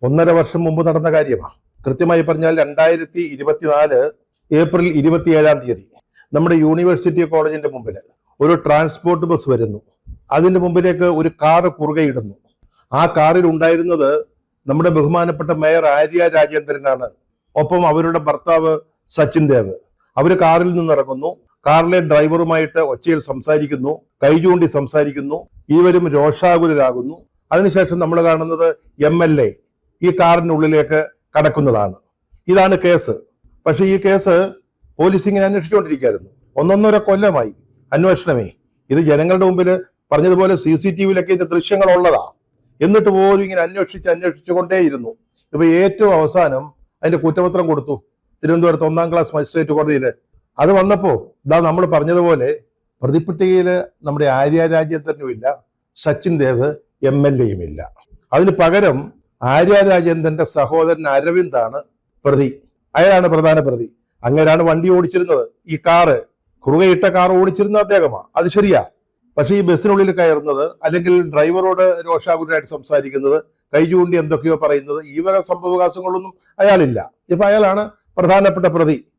1.5 വർഷം മുമ്പ് നടന്ന കാര്യമാണ്. കൃത്യമായി പറഞ്ഞാൽ 2024 ഏപ്രിൽ 27 നമ്മുടെ യൂണിവേഴ്സിറ്റി കോളേജിന്റെ മുമ്പിൽ ഒരു ട്രാൻസ്പോർട്ട് ബസ് വരുന്നു. അതിന്റെ മുമ്പിലേക്ക് ഒരു കാറ് കുറുകയിടുന്നു. ആ കാറിൽ ഉണ്ടായിരുന്നത് നമ്മുടെ ബഹുമാനപ്പെട്ട മേയർ ആര്യ രാജേന്ദ്രനാണ്. ഒപ്പം അവരുടെ ഭർത്താവ് സച്ചിൻ ദേവ്. അവർ കാറിൽ നിന്നിറങ്ങുന്നു. കാറിലെ ഡ്രൈവറുമായിട്ട് ഒച്ചയിൽ സംസാരിക്കുന്നു, കൈചൂണ്ടി സംസാരിക്കുന്നു. ഇരുവരും രോഷാകുലരാകുന്നു. അതിനുശേഷം നമ്മൾ കാണുന്നത് MLA ഈ കാറിനുള്ളിലേക്ക് കടക്കുന്നതാണ്. ഇതാണ് കേസ്. പക്ഷെ ഈ കേസ് പോലീസ് ഇങ്ങനെ അന്വേഷിച്ചുകൊണ്ടിരിക്കുകയായിരുന്നു. 1.5 കൊല്ലമായി അന്വേഷണമേ. ഇത് ജനങ്ങളുടെ മുമ്പിൽ പറഞ്ഞതുപോലെ CCTVയിലൊക്കെ ഇത് ദൃശ്യങ്ങൾ ഉള്ളതാ. എന്നിട്ട് പോലും ഇങ്ങനെ അന്വേഷിച്ചുകൊണ്ടേയിരുന്നു. ഇപ്പൊ ഏറ്റവും അവസാനം അതിന്റെ കുറ്റപത്രം കൊടുത്തു തിരുവനന്തപുരത്ത് 1ാം ക്ലാസ് മജിസ്ട്രേറ്റ് കോടതിയിൽ. അത് വന്നപ്പോ നമ്മൾ പറഞ്ഞതുപോലെ പ്രതിപ്പട്ടികയിൽ നമ്മുടെ ആര്യ രാജേന്ദ്രനും ഇല്ല, സച്ചിൻ ദേവ് MLAയും ഇല്ല. അതിന് പകരം ആര്യ രാജേന്ദ്രന്റെ സഹോദരൻ അരവിന്ദാണ് പ്രതി. അയാളാണ് പ്രധാന പ്രതി. അങ്ങനെയാണ് വണ്ടി ഓടിച്ചിരുന്നത്. ഈ കുറുകയിട്ട കാർ ഓടിച്ചിരുന്ന അദ്ദേഹമാണ്. അത് ശരിയാ. പക്ഷെ ഈ ബസ്സിനുള്ളിൽ കയറുന്നത്, അല്ലെങ്കിൽ ഡ്രൈവറോട് രോഷാകുലരായിട്ട് സംസാരിക്കുന്നത്, കൈ ചൂണ്ടി എന്തൊക്കെയോ പറയുന്നത്, ഈ വക സംഭവവികാസങ്ങളൊന്നും അയാളില്ല. ഇപ്പൊ അയാളാണ് പ്രധാനപ്പെട്ട പ്രതി.